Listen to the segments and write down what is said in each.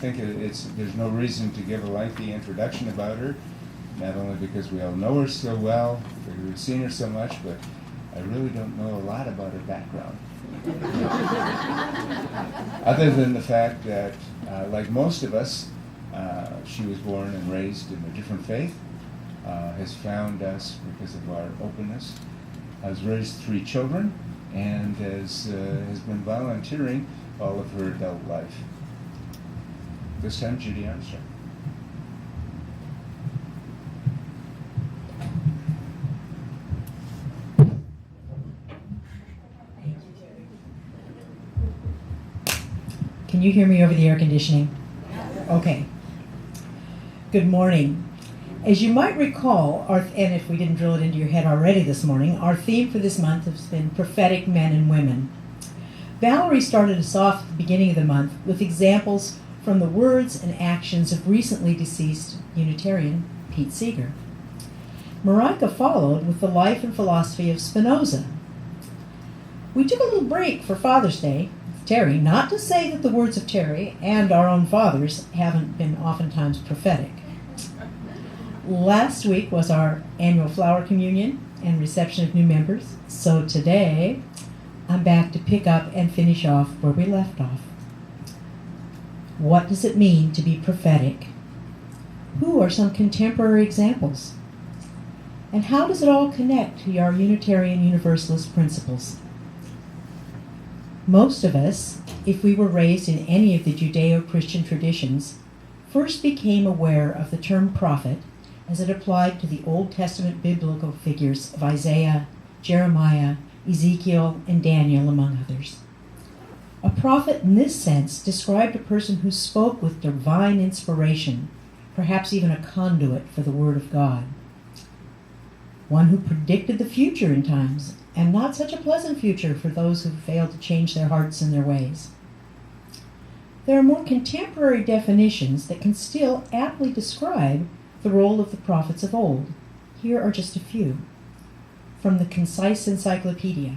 think there's no reason to give a lengthy introduction about her, not only because we all know her so well, because we've seen her so much, but I really don't know a lot about her background. Other than the fact that, like most of us, she was born and raised in a different faith, has found us because of our openness, has raised 3 children, and has been volunteering all of her adult life. This time, Judy Armstrong. Can you hear me over the air conditioning? Okay. Good morning. As you might recall, and if we didn't drill it into your head already this morning, our theme for this month has been prophetic men and women. Valerie started us off at the beginning of the month with examples from the words and actions of recently deceased Unitarian Pete Seeger. Marika followed with the life and philosophy of Spinoza. We took a little break for Father's Day with Terry, not to say that the words of Terry and our own fathers haven't been oftentimes prophetic. Last week was our annual flower communion and reception of new members, so today I'm back to pick up and finish off where we left off. What does it mean to be prophetic? Who are some contemporary examples? And how does it all connect to our Unitarian Universalist principles? Most of us, if we were raised in any of the Judeo-Christian traditions, first became aware of the term prophet as it applied to the Old Testament biblical figures of Isaiah, Jeremiah, Ezekiel, and Daniel, among others. A prophet in this sense described a person who spoke with divine inspiration, perhaps even a conduit for the Word of God. One who predicted the future in times, and not such a pleasant future for those who failed to change their hearts and their ways. There are more contemporary definitions that can still aptly describe the role of the prophets of old. Here are just a few. From the Concise Encyclopedia.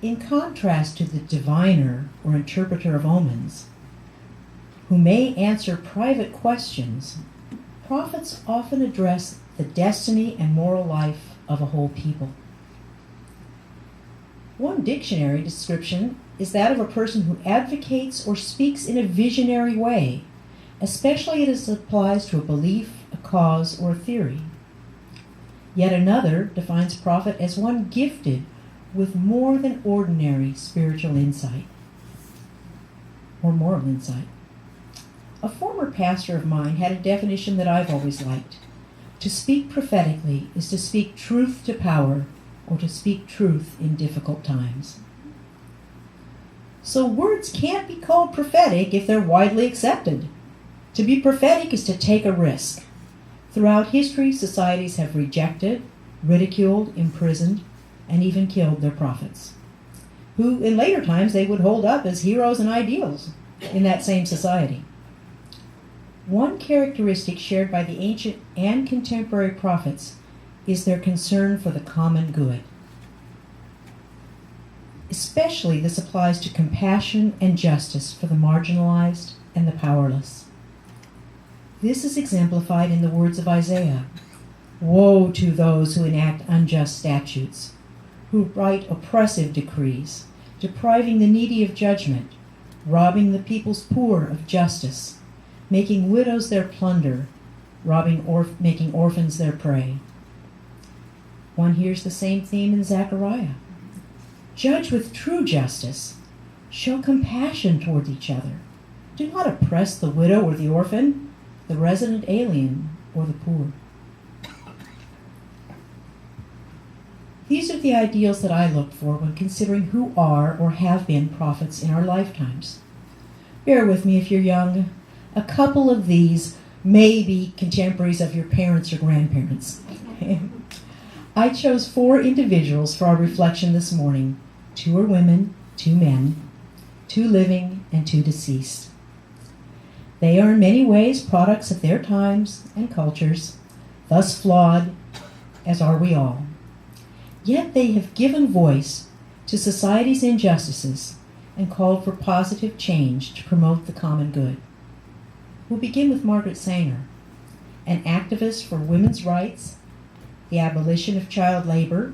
In contrast to the diviner or interpreter of omens, who may answer private questions, prophets often address the destiny and moral life of a whole people. One dictionary description is that of a person who advocates or speaks in a visionary way, especially as it applies to a belief, a cause, or a theory. Yet another defines prophet as one gifted with more than ordinary spiritual insight or moral insight. A former pastor of mine had a definition that I've always liked. To speak prophetically is to speak truth to power, or to speak truth in difficult times. So words can't be called prophetic if they're widely accepted. To be prophetic is to take a risk. Throughout history, societies have rejected, ridiculed, imprisoned, and even killed their prophets, who in later times they would hold up as heroes and ideals in that same society. One characteristic shared by the ancient and contemporary prophets is their concern for the common good. Especially this applies to compassion and justice for the marginalized and the powerless. This is exemplified in the words of Isaiah. Woe to those who enact unjust statutes, who write oppressive decrees, depriving the needy of judgment, robbing the people's poor of justice, making widows their plunder, making orphans their prey. One hears the same theme in Zechariah. Judge with true justice. Show compassion toward each other. Do not oppress the widow or the orphan, the resident alien or the poor. These are the ideals that I look for when considering who are or have been prophets in our lifetimes. Bear with me if you're young. A couple of these may be contemporaries of your parents or grandparents. I chose 4 individuals for our reflection this morning. 2 are women, 2 men, 2 living, and 2 deceased. They are in many ways products of their times and cultures, thus flawed, as are we all. Yet they have given voice to society's injustices and called for positive change to promote the common good. we'll begin with Margaret Sanger, an activist for women's rights, the abolition of child labor,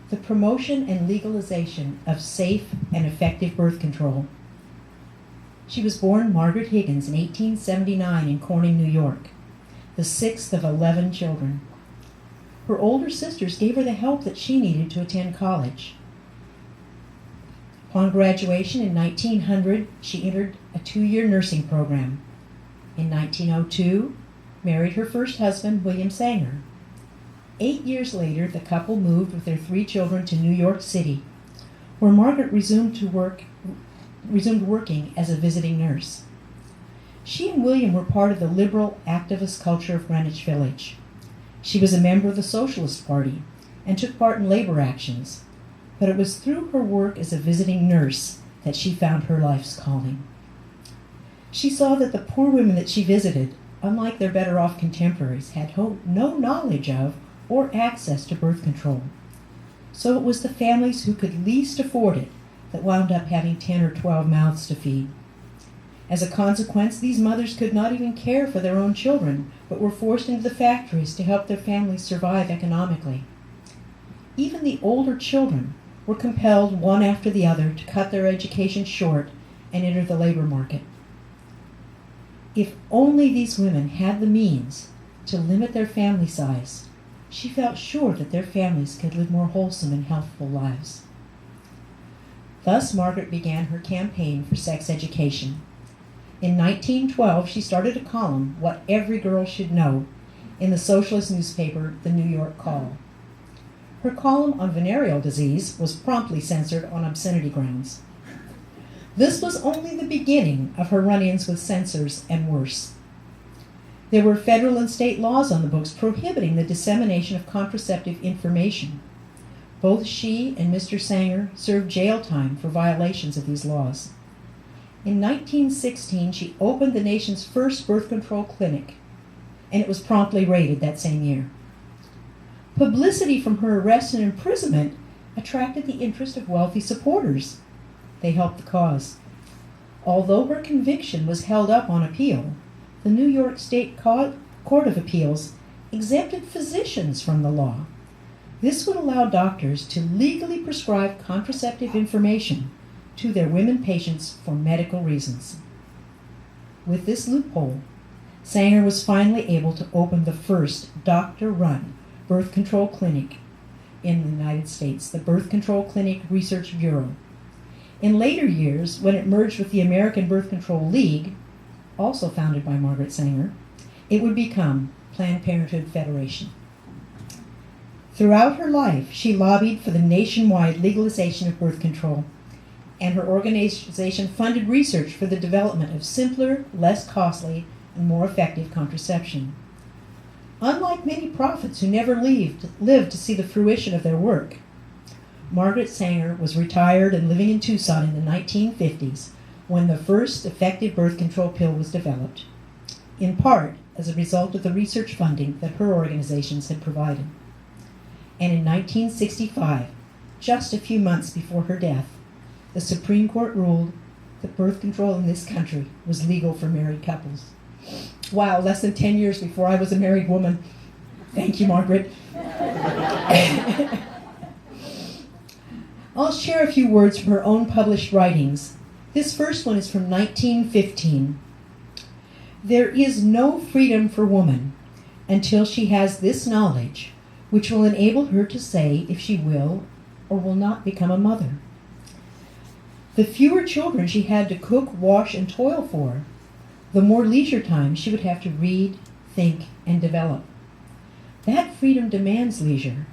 the promotion and legalization of safe and effective birth control. She was born Margaret Higgins in 1879 in Corning, New York, the sixth of 11 children. Her older sisters gave her the help that she needed to attend college. Upon graduation in 1900, she entered a 2-year nursing program. In 1902, married her first husband, William Sanger. 8 years later, the couple moved with their 3 children to New York City, where Margaret resumed working as a visiting nurse. She and William were part of the liberal activist culture of Greenwich Village. She was a member of the Socialist Party and took part in labor actions, but it was through her work as a visiting nurse that she found her life's calling. She saw that the poor women that she visited, unlike their better-off contemporaries, had no knowledge of or access to birth control. So it was the families who could least afford it that wound up having 10 or 12 mouths to feed. As a consequence, these mothers could not even care for their own children, but were forced into the factories to help their families survive economically. Even the older children were compelled, one after the other, to cut their education short and enter the labor market. If only these women had the means to limit their family size, she felt sure that their families could live more wholesome and healthful lives. Thus, Margaret began her campaign for sex education. In 1912, she started a column, What Every Girl Should Know, in the socialist newspaper, The New York Call. Her column on venereal disease was promptly censored on obscenity grounds. This was only the beginning of her run-ins with censors and worse. There were federal and state laws on the books prohibiting the dissemination of contraceptive information. Both she and Mr. Sanger served jail time for violations of these laws. In 1916, she opened the nation's first birth control clinic, and it was promptly raided that same year. Publicity from her arrest and imprisonment attracted the interest of wealthy supporters. They helped the cause. Although her conviction was held up on appeal, the New York State Court of Appeals exempted physicians from the law. This would allow doctors to legally prescribe contraceptive information to their women patients for medical reasons. With this loophole, Sanger was finally able to open the first doctor-run birth control clinic in the United States, the Birth Control Clinic Research Bureau. In later years, when it merged with the American Birth Control League, also founded by Margaret Sanger, it would become Planned Parenthood Federation. Throughout her life, she lobbied for the nationwide legalization of birth control, and her organization funded research for the development of simpler, less costly, and more effective contraception. Unlike many prophets who never lived to see the fruition of their work, Margaret Sanger was retired and living in Tucson in the 1950s when the first effective birth control pill was developed, in part as a result of the research funding that her organizations had provided. And in 1965, just a few months before her death, the Supreme Court ruled that birth control in this country was legal for married couples. Wow, less than 10 years before I was a married woman. Thank you, Margaret. I'll share a few words from her own published writings. This first one is from 1915. There is no freedom for woman until she has this knowledge, which will enable her to say if she will or will not become a mother. The fewer children she had to cook, wash, and toil for, the more leisure time she would have to read, think, and develop. That freedom demands leisure,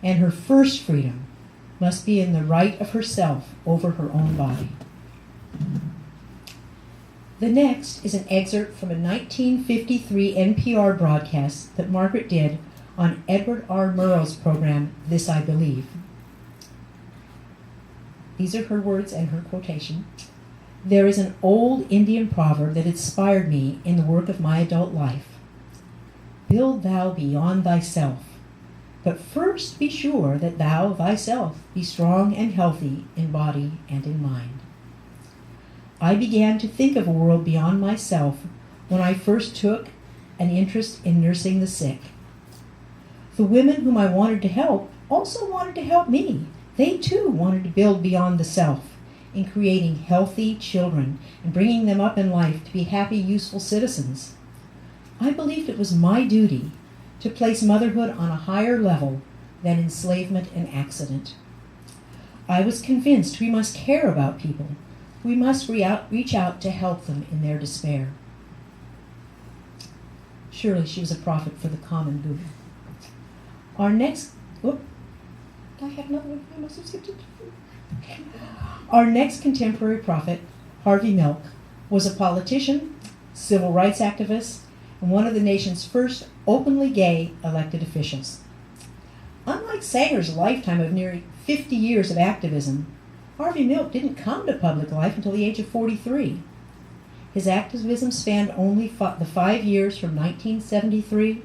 and her first freedom must be in the right of herself over her own body. The next is an excerpt from a 1953 NPR broadcast that Margaret did on Edward R. Murrow's program, This I Believe. These are her words and her quotation. There is an old Indian proverb that inspired me in the work of my adult life. Build thou beyond thyself, but first be sure that thou thyself be strong and healthy in body and in mind. I began to think of a world beyond myself when I first took an interest in nursing the sick. The women whom I wanted to help also wanted to help me. They too wanted to build beyond the self in creating healthy children and bringing them up in life to be happy, useful citizens. I believed it was my duty to place motherhood on a higher level than enslavement and accident. I was convinced we must care about people. We must reach out to help them in their despair. Surely she was a prophet for the common good. Our next contemporary prophet, Harvey Milk, was a politician, civil rights activist, and one of the nation's first openly gay elected officials. Unlike Sanger's lifetime of nearly 50 years of activism, Harvey Milk didn't come to public life until the age of 43. His activism spanned only the 5 years from 1973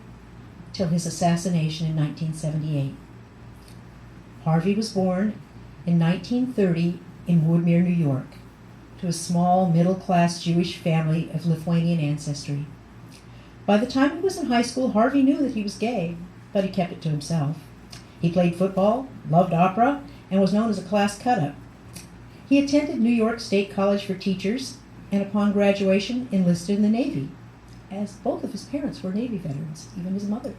till his assassination in 1978. Harvey was born in 1930 in Woodmere, New York, to a small middle-class Jewish family of Lithuanian ancestry. By the time he was in high school, Harvey knew that he was gay, but he kept it to himself. He played football, loved opera, and was known as a class cut-up. He attended New York State College for Teachers, and upon graduation enlisted in the Navy, as both of his parents were Navy veterans, even his mother.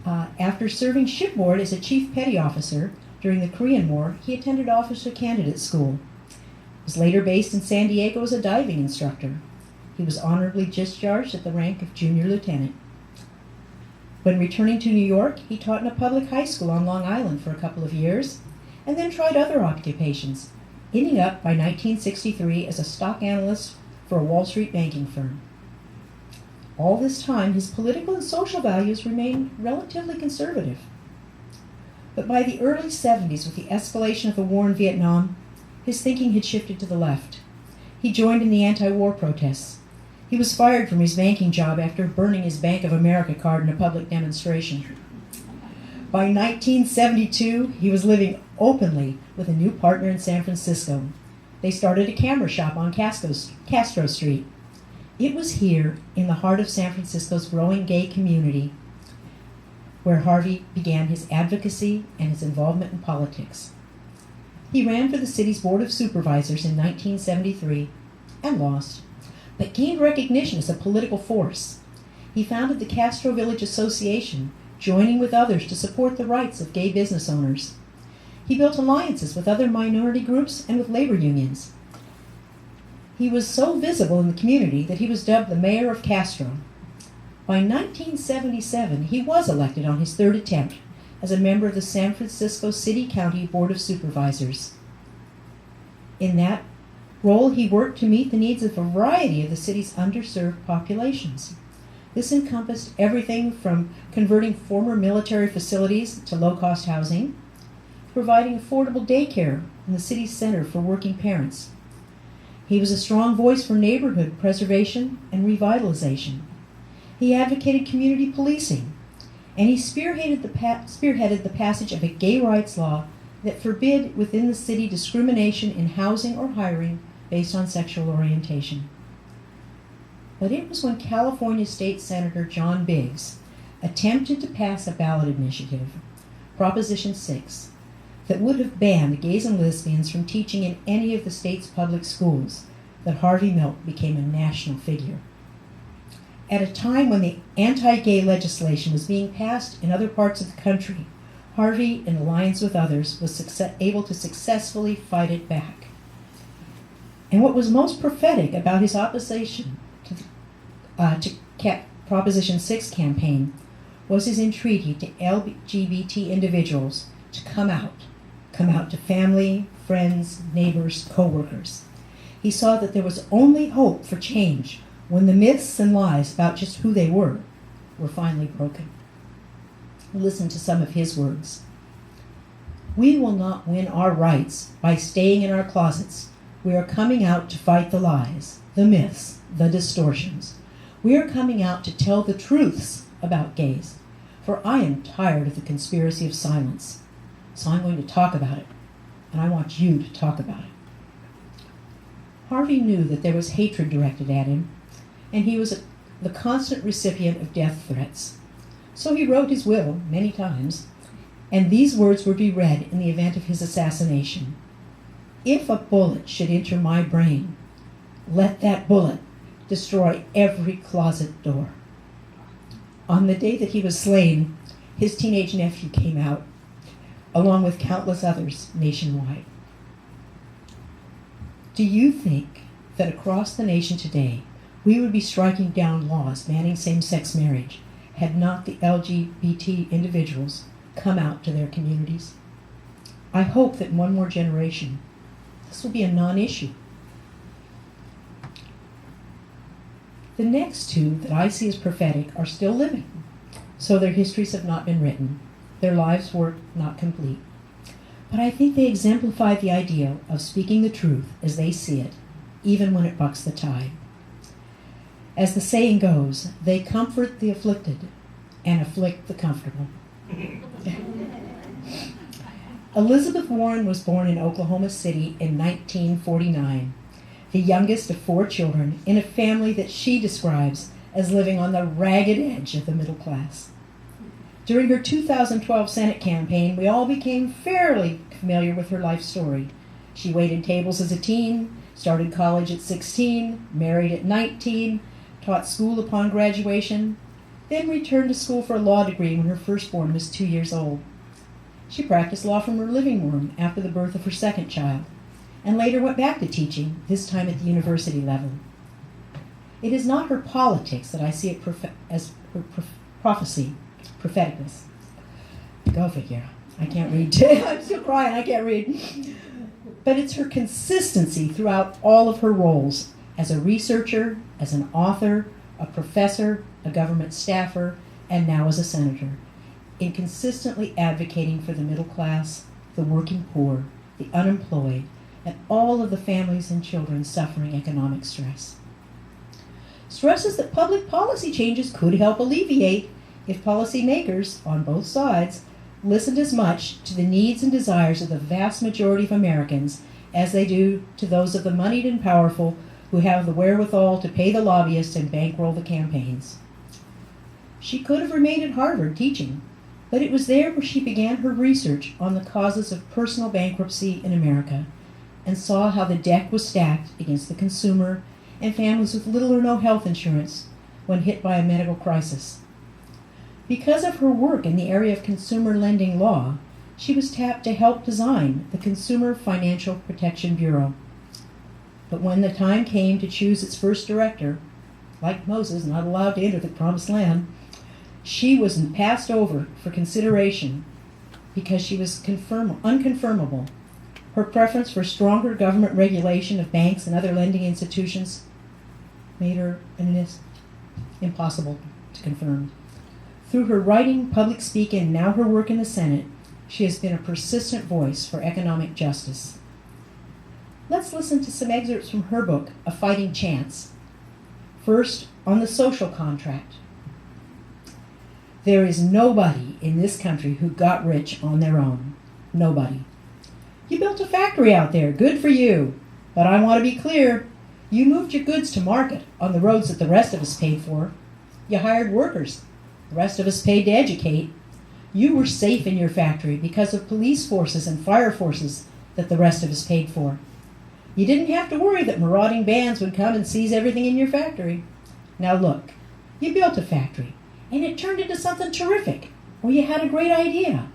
After serving shipboard as a chief petty officer during the Korean War, he attended officer candidate school. He was later based in San Diego as a diving instructor. He was honorably discharged at the rank of junior lieutenant. When returning to New York, he taught in a public high school on Long Island for a couple of years, and then tried other occupations, ending up by 1963 as a stock analyst for a Wall Street banking firm. All this time, his political and social values remained relatively conservative. But by the early 70s, with the escalation of the war in Vietnam, his thinking had shifted to the left. He joined in the anti-war protests. He was fired from his banking job after burning his Bank of America card in a public demonstration. By 1972, he was living openly with a new partner in San Francisco. They started a camera shop on Castro Street. It was here, in the heart of San Francisco's growing gay community, where Harvey began his advocacy and his involvement in politics. He ran for the city's Board of Supervisors in 1973 and lost, but gained recognition as a political force. He founded the Castro Village Association, joining with others to support the rights of gay business owners. He built alliances with other minority groups and with labor unions. He was so visible in the community that he was dubbed the mayor of Castro. By 1977, he was elected on his third attempt as a member of the San Francisco City County Board of Supervisors. In that role, he worked to meet the needs of a variety of the city's underserved populations. This encompassed everything from converting former military facilities to low-cost housing, providing affordable daycare in the city's center for working parents. He was a strong voice for neighborhood preservation and revitalization. He advocated community policing, and he spearheaded the passage of a gay rights law that forbid within the city discrimination in housing or hiring based on sexual orientation. But it was when California State Senator John Biggs attempted to pass a ballot initiative, Proposition 6, that would have banned gays and lesbians from teaching in any of the state's public schools, that Harvey Milk became a national figure. At a time when the anti-gay legislation was being passed in other parts of the country, Harvey, in alliance with others, was able to successfully fight it back. And what was most prophetic about his opposition to Proposition 6 campaign was his entreaty to LGBT individuals to come out to family, friends, neighbors, co-workers. He saw that there was only hope for change when the myths and lies about just who they were finally broken. Listen to some of his words. "We will not win our rights by staying in our closets. We are coming out to fight the lies, the myths, the distortions. We are coming out to tell the truths about gays, for I am tired of the conspiracy of silence. So I'm going to talk about it, and I want you to talk about it." Harvey knew that there was hatred directed at him, and he was the constant recipient of death threats. So he wrote his will many times, and these words would be read in the event of his assassination. If a bullet should enter my brain, let that bullet destroy every closet door. On the day that he was slain, his teenage nephew came out, along with countless others nationwide. Do you think that across the nation today, we would be striking down laws banning same-sex marriage had not the LGBT individuals come out to their communities? I hope that in one more generation, this will be a non-issue. The next two that I see as prophetic are still living, so their histories have not been written, their lives' work not complete. But I think they exemplify the ideal of speaking the truth as they see it, even when it bucks the tide. As the saying goes, they comfort the afflicted and afflict the comfortable. Elizabeth Warren was born in Oklahoma City in 1949, the youngest of 4 children in a family that she describes as living on the ragged edge of the middle class. During her 2012 Senate campaign, we all became fairly familiar with her life story. She waited tables as a teen, started college at 16, married at 19, taught school upon graduation, then returned to school for a law degree when her firstborn was 2 years old. She practiced law from her living room after the birth of her second child, and later went back to teaching, this time at the university level. It is not her politics that I see as her prophecy, propheticness. Go figure. I can't read. I'm still crying. I can't read. But it's her consistency throughout all of her roles as a researcher, as an author, a professor, a government staffer, and now as a senator, in consistently advocating for the middle class, the working poor, the unemployed, and all of the families and children suffering economic stress. Stresses that public policy changes could help alleviate if policymakers, on both sides, listened as much to the needs and desires of the vast majority of Americans as they do to those of the moneyed and powerful who have the wherewithal to pay the lobbyists and bankroll the campaigns. She could have remained at Harvard teaching, but it was there where she began her research on the causes of personal bankruptcy in America and saw how the deck was stacked against the consumer and families with little or no health insurance when hit by a medical crisis. Because of her work in the area of consumer lending law, she was tapped to help design the Consumer Financial Protection Bureau. But when the time came to choose its first director, like Moses, not allowed to enter the promised land, she was passed over for consideration because she was unconfirmable. Her preference for stronger government regulation of banks and other lending institutions made her impossible to confirm. Through her writing, public speaking, and now her work in the Senate, she has been a persistent voice for economic justice. Let's listen to some excerpts from her book, A Fighting Chance. First, on the social contract. There is nobody in this country who got rich on their own. Nobody. You built a factory out there, good for you. But I want to be clear, you moved your goods to market on the roads that the rest of us paid for. You hired workers. The rest of us paid to educate. You were safe in your factory because of police forces and fire forces that the rest of us paid for. You didn't have to worry that marauding bands would come and seize everything in your factory. Now look, you built a factory, and it turned into something terrific, or you had a great idea.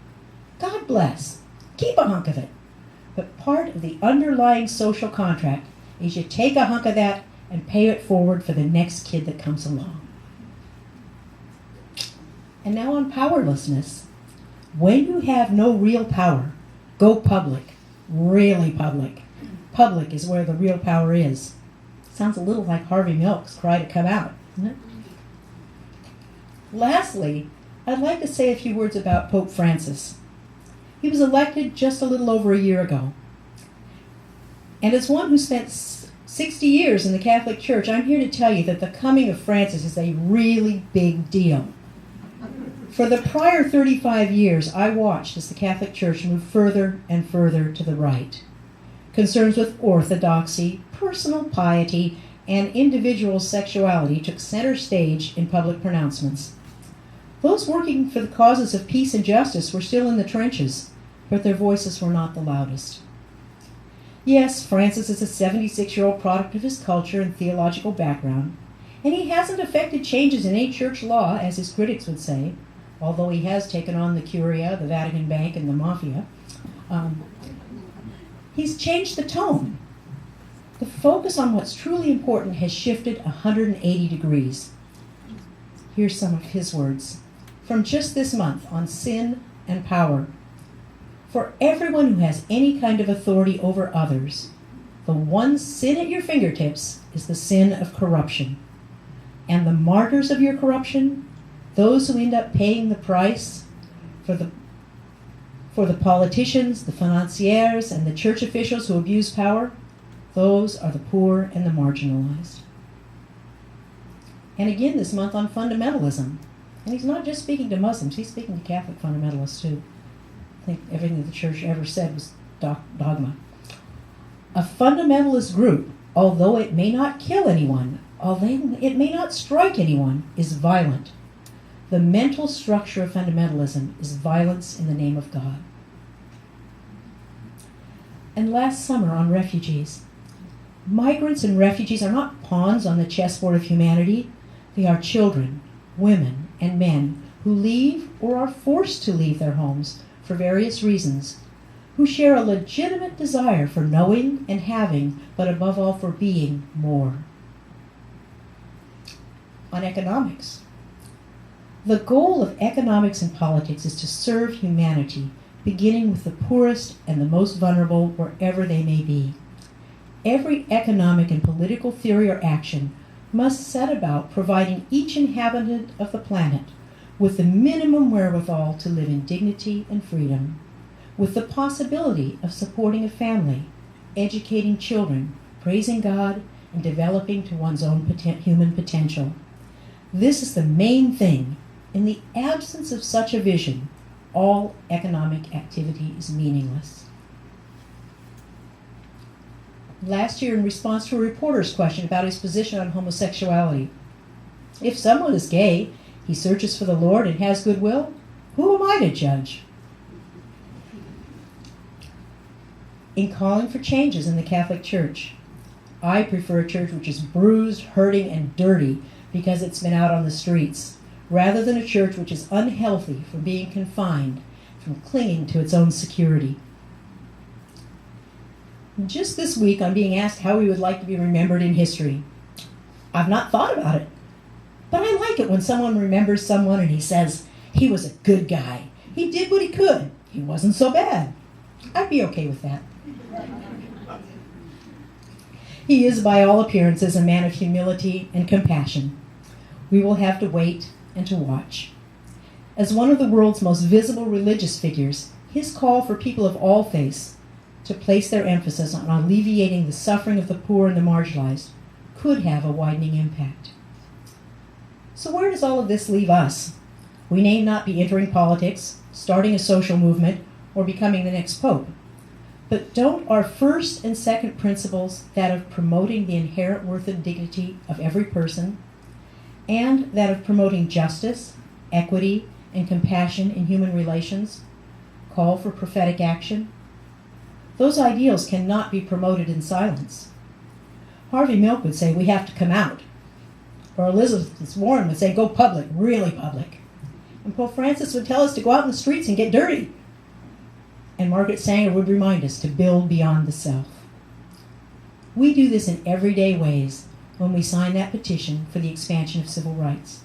God bless. Keep a hunk of it. But part of the underlying social contract is you take a hunk of that and pay it forward for the next kid that comes along. And now on powerlessness. When you have no real power, go public. Really public. Public is where the real power is. Sounds a little like Harvey Milk's cry to come out, doesn't it? Lastly, I'd like to say a few words about Pope Francis. He was elected just a little over a year ago. And as one who spent 60 years in the Catholic Church, I'm here to tell you that the coming of Francis is a really big deal. For the prior 35 years, I watched as the Catholic Church moved further and further to the right. Concerns with orthodoxy, personal piety, and individual sexuality took center stage in public pronouncements. Those working for the causes of peace and justice were still in the trenches, but their voices were not the loudest. Yes, Francis is a 76-year-old product of his culture and theological background, and he hasn't affected changes in any church law, as his critics would say, although he has taken on the Curia, the Vatican Bank, and the Mafia. He's changed the tone. The focus on what's truly important has shifted 180 degrees. Here's some of his words from just this month on sin and power. For everyone who has any kind of authority over others, the one sin at your fingertips is the sin of corruption. And the martyrs of your corruption, those who end up paying the price for the politicians, the financiers, and the church officials who abuse power, those are the poor and the marginalized. And again this month on fundamentalism. And he's not just speaking to Muslims, he's speaking to Catholic fundamentalists too. I think everything the church ever said was dogma. A fundamentalist group, although it may not kill anyone, although it may not strike anyone, is violent. The mental structure of fundamentalism is violence in the name of God. And last summer on refugees. Migrants and refugees are not pawns on the chessboard of humanity. They are children, women, and men who leave or are forced to leave their homes for various reasons, who share a legitimate desire for knowing and having, but above all for being more. On economics. The goal of economics and politics is to serve humanity, beginning with the poorest and the most vulnerable wherever they may be. Every economic and political theory or action must set about providing each inhabitant of the planet with the minimum wherewithal to live in dignity and freedom, with the possibility of supporting a family, educating children, praising God, and developing to one's own human potential. This is the main thing. In the absence of such a vision, all economic activity is meaningless. Last year, in response to a reporter's question about his position on homosexuality, if someone is gay, he searches for the Lord and has goodwill, who am I to judge? In calling for changes in the Catholic Church, I prefer a church which is bruised, hurting, and dirty because it's been out on the streets, rather than a church which is unhealthy from being confined, from clinging to its own security. Just this week, I'm being asked how we would like to be remembered in history. I've not thought about it, but I like it when someone remembers someone and he says, he was a good guy. He did what he could. He wasn't so bad. I'd be okay with that. He is, by all appearances, a man of humility and compassion. We will have to wait and to watch. As one of the world's most visible religious figures, his call for people of all faiths to place their emphasis on alleviating the suffering of the poor and the marginalized could have a widening impact. So where does all of this leave us? We may not be entering politics, starting a social movement, or becoming the next pope. But don't our first and second principles, that of promoting the inherent worth and dignity of every person, and that of promoting justice, equity, and compassion in human relations, call for prophetic action? Those ideals cannot be promoted in silence. Harvey Milk would say we have to come out. Or Elizabeth Warren would say go public, really public. And Pope Francis would tell us to go out in the streets and get dirty. And Margaret Sanger would remind us to build beyond the self. We do this in everyday ways when we sign that petition for the expansion of civil rights.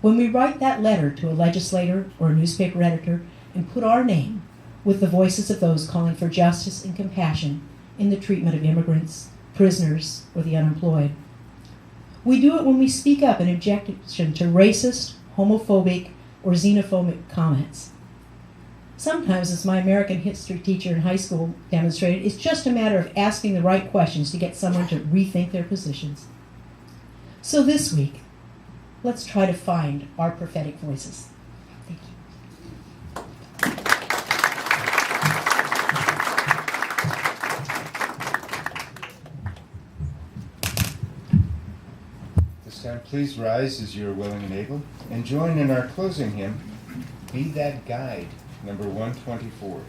When we write that letter to a legislator or a newspaper editor and put our name with the voices of those calling for justice and compassion in the treatment of immigrants, prisoners, or the unemployed. We do it when we speak up in objection to racist, homophobic, or xenophobic comments. Sometimes, as my American history teacher in high school demonstrated, it's just a matter of asking the right questions to get someone to rethink their positions. So this week, let's try to find our prophetic voices. Thank you. This time, please rise as you are willing and able, and join in our closing hymn, Be That Guide, number 124.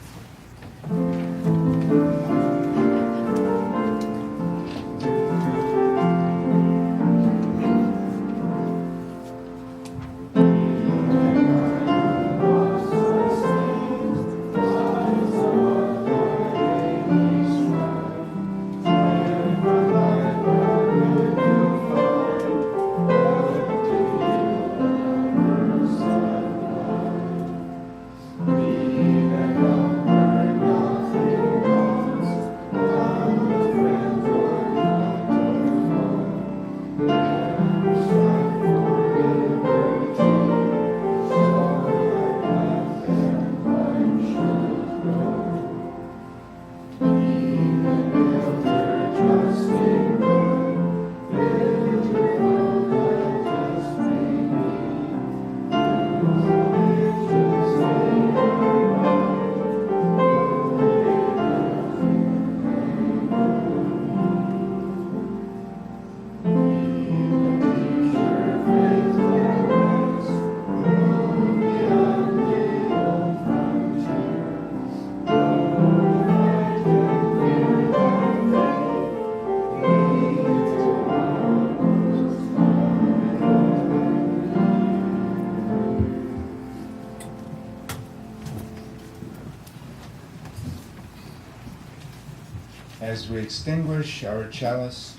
As we extinguish our chalice,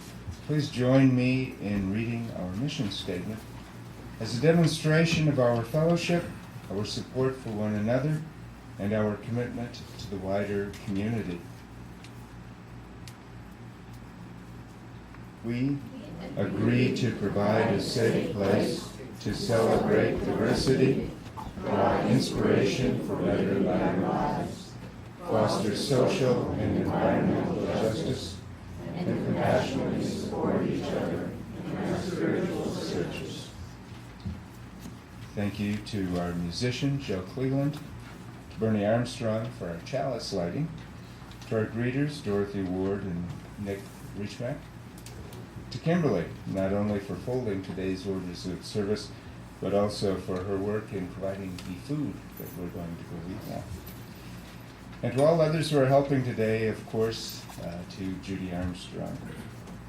please join me in reading our mission statement as a demonstration of our fellowship, our support for one another, and our commitment to the wider community. We agree to provide a safe place to celebrate diversity, provide inspiration for better lives, foster social and environmental justice, and compassionately support each other in our spiritual searches. Thank you to our musician, Joe Cleveland, to Bernie Armstrong for our chalice lighting, to our greeters, Dorothy Ward and Nick Reachmack, to Kimberly, not only for folding today's orders of service, but also for her work in providing the food that we're going to go eat now. And to all others who are helping today, of course, to Judy Armstrong,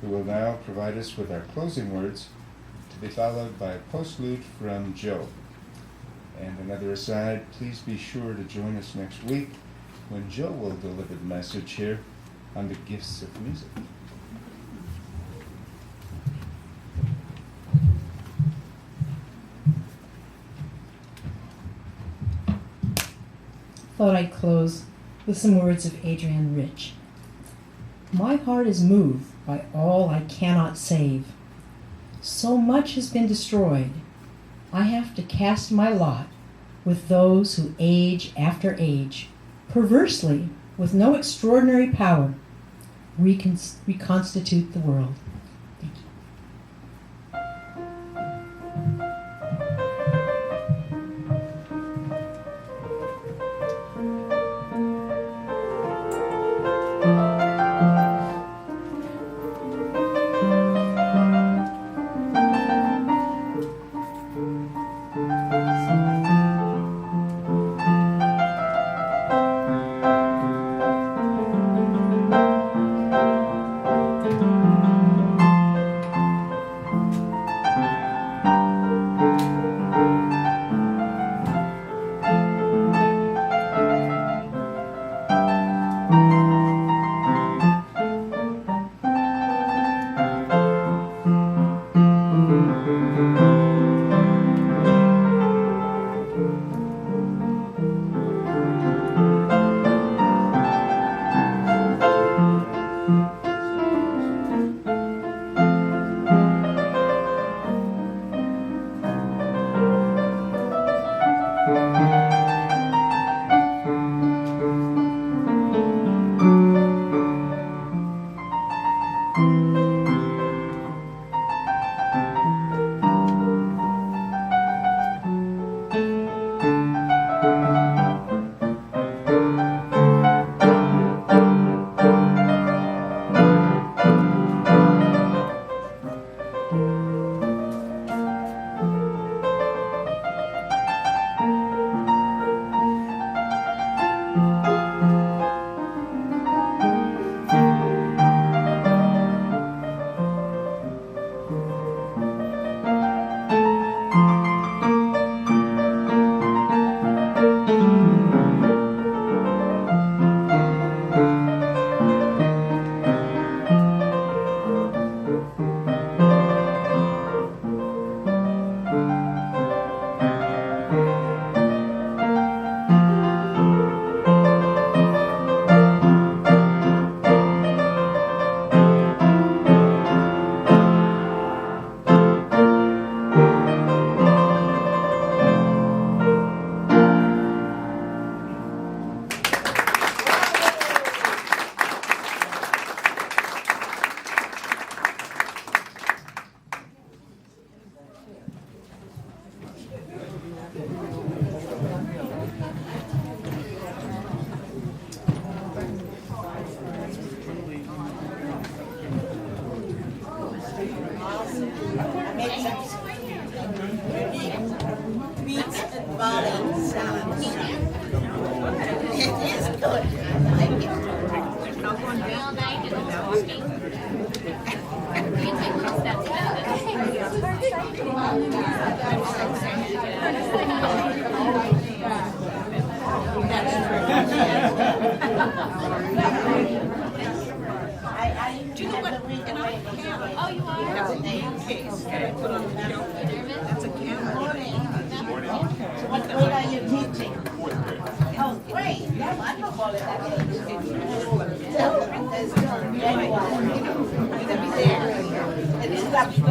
who will now provide us with our closing words, to be followed by a postlude from Joe. And another aside, please be sure to join us next week when Joe will deliver the message here on the gifts of music. Thought I'd close with some words of Adrienne Rich. My heart is moved by all I cannot save. So much has been destroyed. I have to cast my lot with those who age after age, perversely, with no extraordinary power, reconstitute the world. Thank you. beats and volley sounds. It is good. I like it. Do you know what? And I have a camera. Oh, you are? That's a name case that I put on the shelf. That's a camera. What grade are you teaching? Oh, great. Yeah, wonderful. That's good. It's lovely.